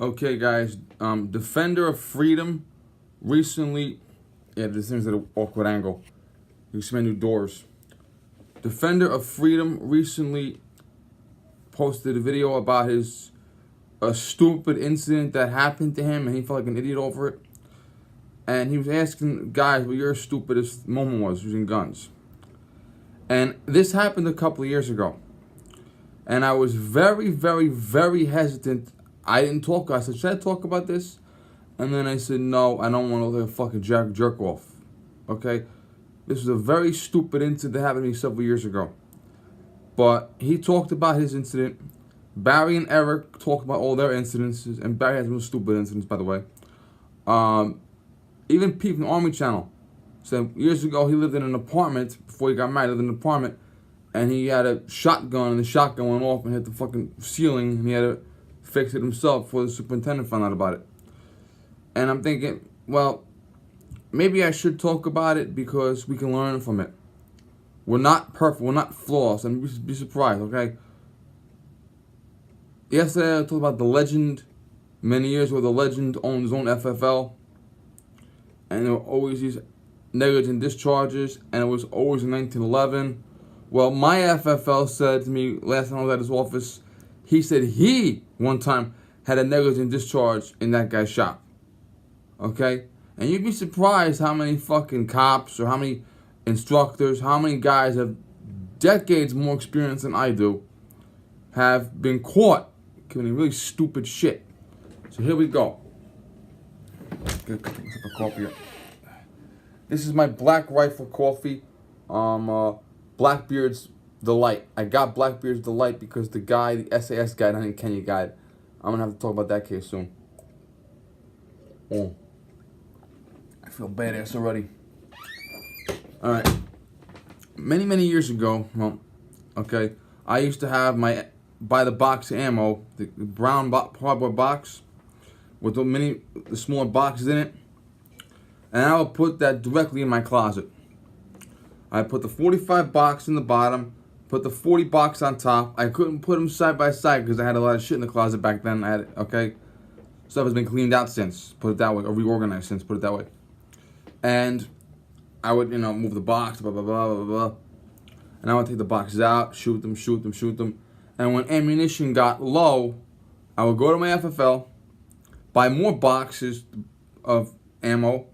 Okay, guys. Defender of Freedom recently. Yeah, this thing's at an awkward angle. You see my new doors. Defender of Freedom recently posted a video about a stupid incident that happened to him, and he felt like an idiot over it. And he was asking guys what your stupidest moment was using guns. And this happened a couple of years ago. And I was very, very, very hesitant. I didn't talk. I said, should I talk about this? And then I said, no, I don't want to look like a fucking jerk off. Okay? This was a very stupid incident that happened to me several years ago. But he talked about his incident. Barry and Eric talked about all their incidences. And Barry has no stupid incidents, by the way. Even Pete from the Army Channel said years ago he lived in an apartment. Before he got married, he lived in an apartment. And he had a shotgun, and the shotgun went off and hit the fucking ceiling. And he had to fix it himself before the superintendent found out about it. And I'm thinking, well, maybe I should talk about it because we can learn from it. We're not perfect. We're not flawless. And be surprised, okay? Yesterday I talked about the legend. Many years ago, the legend owned his own FFL. And there were always these negligent discharges. And it was always in 1911. Well, my FFL said to me last time I was at his office, he said he, one time, had a negligent discharge in that guy's shop. Okay? And you'd be surprised how many fucking cops or how many instructors, how many guys have decades more experience than I do, have been caught committing really stupid shit. So here we go. Get a sip of coffee. This is my Black Rifle coffee. Blackbeard's Delight. I got Blackbeard's Delight because the guy, the SAS guy, not the Kenya guy. I'm going to have to talk about that case soon. Oh. I feel badass already. Alright. Many, many years ago, well, okay, I used to have by the box ammo, the brown cardboard box with the smaller boxes in it. And I would put that directly in my closet. I put the 45 box in the bottom, put the 40 box on top. I couldn't put them side by side because I had a lot of shit in the closet back then. Okay? Stuff has been cleaned out since, put it that way, or reorganized since, put it that way. And I would, move the box, blah, blah, blah, blah, blah. And I would take the boxes out, shoot them. And when ammunition got low, I would go to my FFL, buy more boxes of ammo,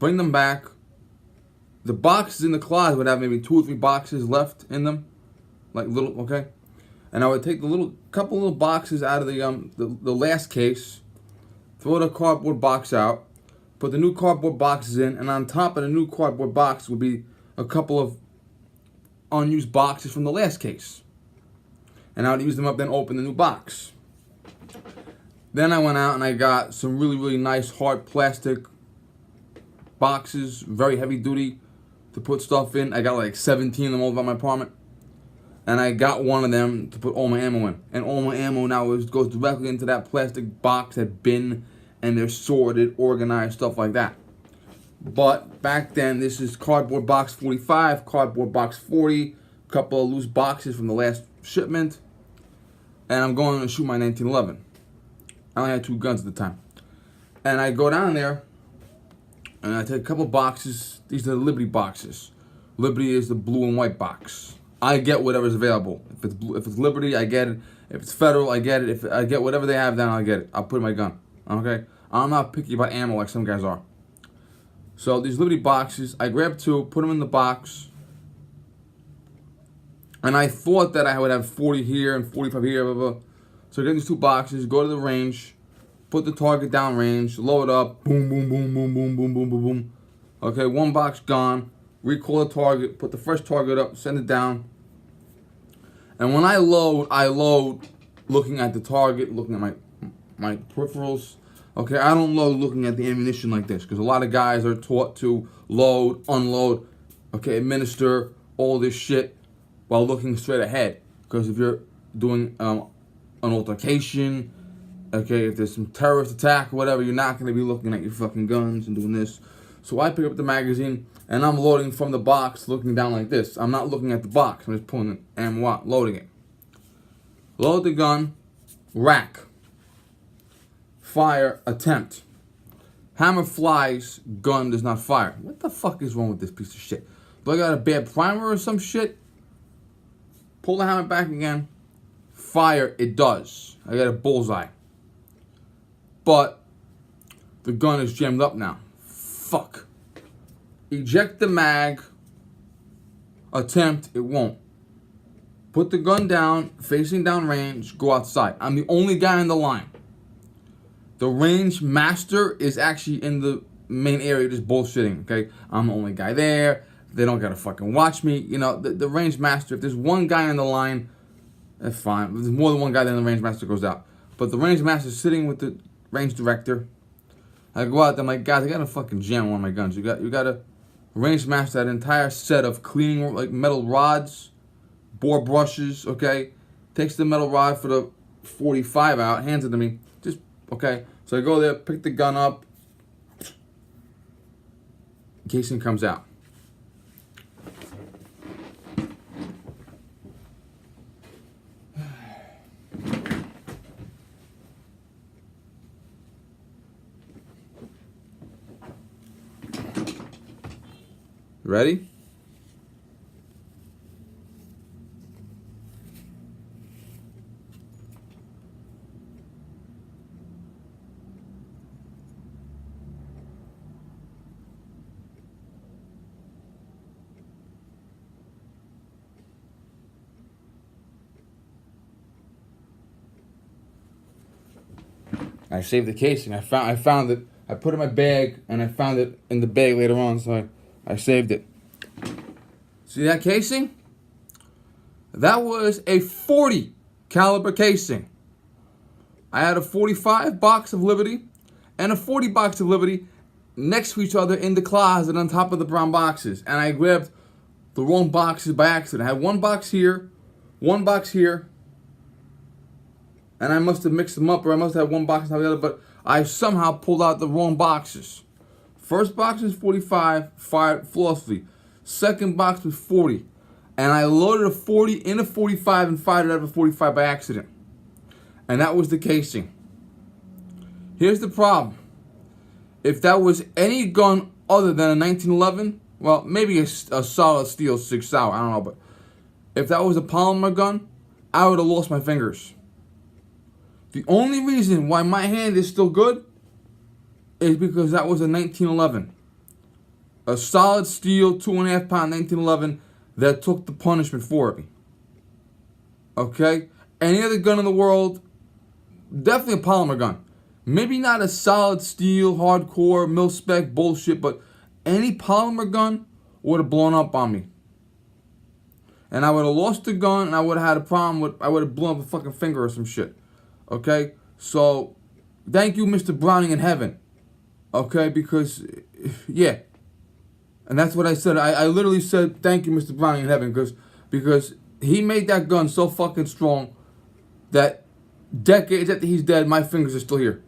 bring them back. The boxes in the closet would have maybe 2 or 3 boxes left in them, like little, okay? And I would take the couple little boxes out of the last case, throw the cardboard box out, put the new cardboard boxes in, and on top of the new cardboard box would be a couple of unused boxes from the last case. And I would use them up, then open the new box. Then I went out and I got some really, really nice hard plastic boxes, very heavy duty, to put stuff in. I got like 17 of them all over my apartment. And I got one of them to put all my ammo in. And all my ammo now goes directly into that plastic box, that bin, and they're sorted, organized, stuff like that. But back then, this is cardboard box 45, cardboard box 40, a couple of loose boxes from the last shipment. And I'm going to shoot my 1911. I only had 2 guns at the time. And I go down there, and I take a couple boxes. These are the Liberty boxes. Liberty is the blue and white box. I get whatever's available. If it's Liberty, I get it. If it's Federal, I get it. If I get whatever they have, then I'll get it. I'll put in my gun. Okay? I'm not picky about ammo like some guys are. So these Liberty boxes, I grabbed 2, put them in the box. And I thought that I would have 40 here and 45 here, blah, blah, blah. So I get these 2 boxes, go to the range, put the target down range, load up, boom, boom, boom, boom, boom, boom, boom, boom, boom. Okay, 1 box gone. Recall the target, put the first target up, send it down. And when I load looking at the target, looking at my peripherals. Okay, I don't load looking at the ammunition like this because a lot of guys are taught to load, unload, okay, administer all this shit while looking straight ahead. Because if you're doing an altercation, okay, if there's some terrorist attack or whatever, you're not going to be looking at your fucking guns and doing this. So I pick up the magazine, and I'm loading from the box, looking down like this. I'm not looking at the box. I'm just pulling the ammo out, loading it. Load the gun, rack. fire, attempt. Hammer flies, gun does not fire. What the fuck is wrong with this piece of shit? Do I got a bad primer or some shit? Pull the hammer back again. Fire, it does. I got a bullseye. But the gun is jammed up now. Fuck. Eject the mag. Attempt, it won't. Put the gun down, facing down range, go outside. I'm the only guy in the line. The range master is actually in the main area just bullshitting, okay? I'm the only guy there. They don't gotta fucking watch me. You know, the range master, if there's one guy in the line, that's fine. If there's more than one guy, then the range master goes out. But the range master is sitting with the range director. I go out there, I'm like, guys, I gotta fucking jam one of my guns. You gotta range master that entire set of cleaning, like, metal rods, bore brushes, okay? Takes the metal rod for the 45 out, hands it to me. Just, okay? So I go there, pick the gun up. Casing comes out. Ready? I saved the casing. I found it. I put it in my bag, and I found it in the bag later on, so I saved it. See that casing? That was a 40 caliber casing. I had a 45 box of Liberty and a 40 box of Liberty next to each other in the closet on top of the brown boxes. And I grabbed the wrong boxes by accident. I had one box here, and I must have mixed them up, or I must have one box on top of the other, but I somehow pulled out the wrong boxes. First box was 45, fired flawlessly. Second box was 40. And I loaded a 40 in a 45 and fired it out of a 45 by accident. And that was the casing. Here's the problem. If that was any gun other than a 1911, well, maybe a solid steel 6 Sauer, I don't know, but if that was a polymer gun, I would have lost my fingers. The only reason why my hand is still good is because that was a 1911. A solid steel 2.5 pound 1911 that took the punishment for me. Okay? Any other gun in the world, definitely a polymer gun. Maybe not a solid steel, hardcore, mil-spec bullshit, but any polymer gun would have blown up on me. And I would have lost the gun, and I would have had a problem with, I would have blown up a fucking finger or some shit. Okay? So, thank you, Mr. Browning in heaven. Okay? Because, yeah. And that's what I said. I literally said, thank you, Mr. Browning in heaven, because he made that gun so fucking strong that decades after he's dead, my fingers are still here.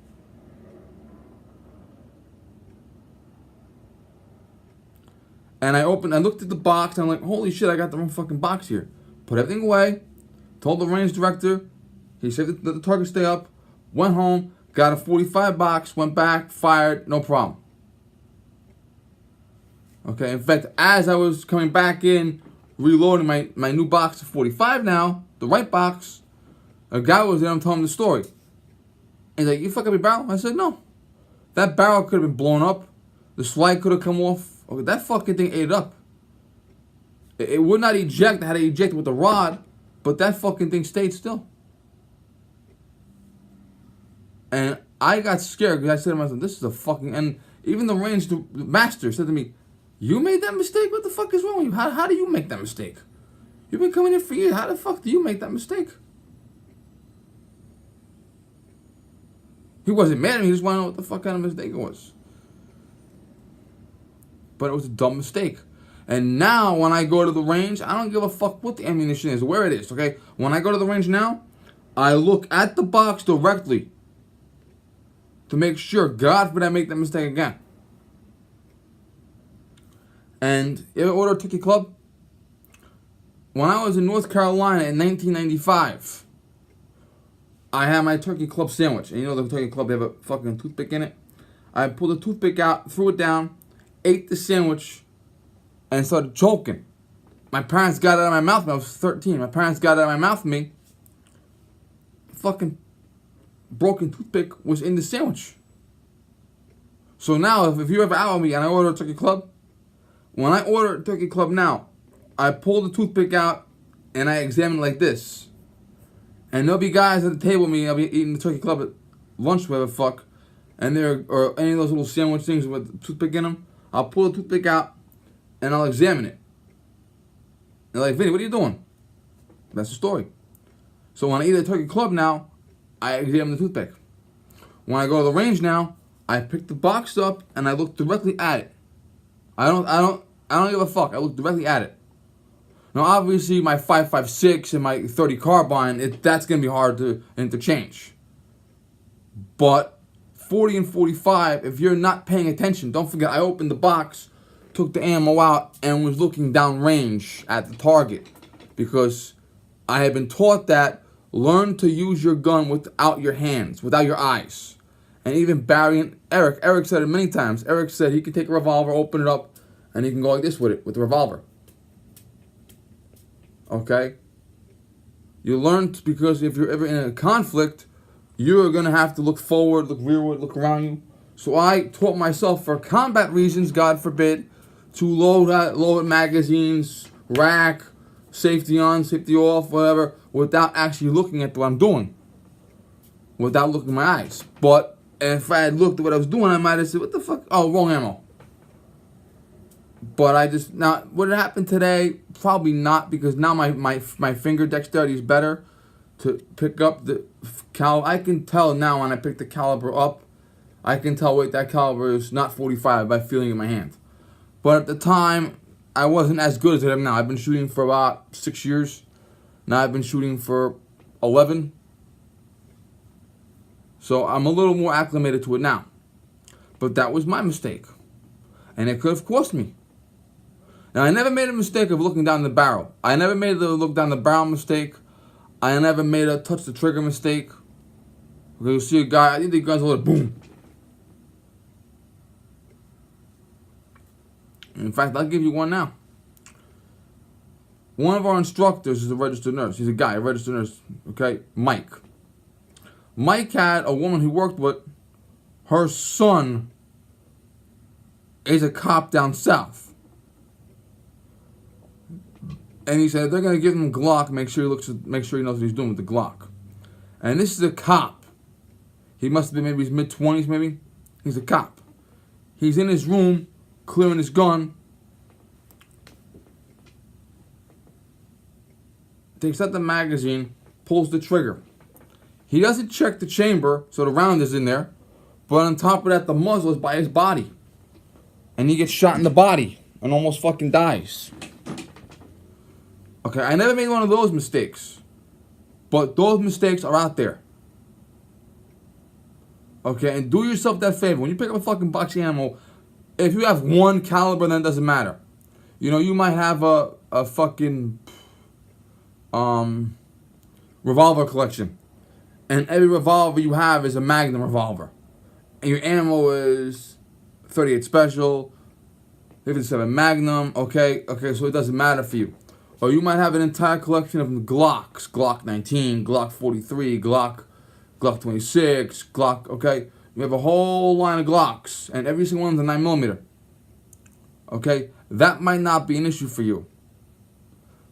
And I looked at the box, and I'm like, holy shit, I got the wrong fucking box here. Put everything away, told the range director, he said that the target stay up, went home, got a 45 box, went back, fired, no problem. Okay, in fact, as I was coming back in, reloading my new box of 45 now, the right box, a guy was there, I'm telling him the story. He's like, you fuck up your barrel? I said, no. That barrel could have been blown up. The slide could have come off. Okay, that fucking thing ate it up. It would not eject. I had to eject it with the rod, but that fucking thing stayed still. And I got scared because I said to myself, this is a fucking... And even the range master said to me, you made that mistake? What the fuck is wrong with you? How do you make that mistake? You've been coming here for years. How the fuck do you make that mistake? He wasn't mad at me. He just wanted to know what the fuck kind of mistake it was. But it was a dumb mistake. And now, when I go to the range, I don't give a fuck what the ammunition is, where it is, okay? When I go to the range now, I look at the box directly to make sure, God forbid I make that mistake again. And you ever order a ticket club? When I was in North Carolina in 1995, I had my turkey club sandwich. And you know the turkey club, they have a fucking toothpick in it. I pulled the toothpick out, threw it down, ate the sandwich, and started choking. My parents got it out of my mouth when I was 13. My parents got it out of my mouth with me. Fucking broken toothpick was in the sandwich. So now, if you're ever out with me and I order a turkey club, when I order a turkey club now, I pull the toothpick out and I examine it like this. And there'll be guys at the table with me, I'll be eating the turkey club at lunch, whatever the fuck, and or any of those little sandwich things with the toothpick in them, I'll pull the toothpick out and I'll examine it. They're like, Vinny, what are you doing? That's the story. So when I eat at a turkey club now, I examine the toothpick. When I go to the range now, I pick the box up and I look directly at it. I don't give a fuck. I look directly at it. Now, obviously, my 5.56 and my 30 carbine, that's going to be hard to interchange. But 40 and 45, if you're not paying attention, don't forget, I opened the box, took the ammo out, and was looking down range at the target. Because I had been taught that learn to use your gun without your hands, without your eyes. And even Barry and Eric said it many times. Eric said he could take a revolver, open it up, and he can go like this with it, with the revolver. Okay? You learn because if you're ever in a conflict, you're going to have to look forward, look rearward, look around you. So I taught myself for combat reasons, God forbid, to load magazines, rack, safety on, safety off, whatever, without actually looking at what I'm doing. Without looking in my eyes. But if I had looked at what I was doing, I might have said, what the fuck? Oh, wrong ammo. But now, would it happen today? Probably not, because now my finger dexterity is better to pick up the caliber. I can tell now when I pick the caliber up, I can tell, wait, that caliber is not 45 by feeling it in my hand. But at the time, I wasn't as good as I am now. I've been shooting for about 6 years. Now I've been shooting for 11. So I'm a little more acclimated to it now. But that was my mistake. And it could have cost me. Now, I never made a mistake of looking down the barrel. I never made the look down the barrel mistake. I never made a touch the trigger mistake. Because you'll see a guy, I think the gun's a little boom. In fact, I'll give you one now. One of our instructors is a registered nurse. He's a guy, a registered nurse, okay? Mike. Mike had a woman he worked with. Her son is a cop down south. And he said, they're going to give him a Glock, make sure he knows what he's doing with the Glock. And this is a cop. He must have been maybe his mid-20s, maybe. He's a cop. He's in his room, clearing his gun. Takes out the magazine, pulls the trigger. He doesn't check the chamber, so the round is in there. But on top of that, the muzzle is by his body. And he gets shot in the body and almost fucking dies. Okay, I never made one of those mistakes. But those mistakes are out there. Okay, and do yourself that favor. When you pick up a fucking box of ammo, if you have one caliber, then it doesn't matter. You know, you might have a fucking revolver collection. And every revolver you have is a Magnum revolver. And your ammo is 38 Special, 57 Magnum, okay, so it doesn't matter for you. Or you might have an entire collection of Glocks, Glock 19, Glock 43, Glock 26, Glock, okay? You have a whole line of Glocks, and every single one's a 9mm. Okay? That might not be an issue for you.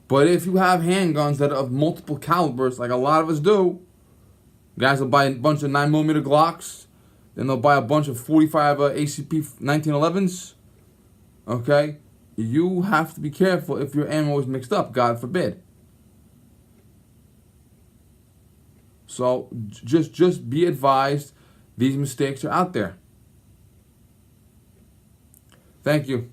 But if you have handguns that are of multiple calibers, like a lot of us do, guys will buy a bunch of 9mm Glocks, then they'll buy a bunch of 45 ACP 1911s, okay? You have to be careful if your ammo is mixed up, God forbid. So just be advised, these mistakes are out there. Thank you.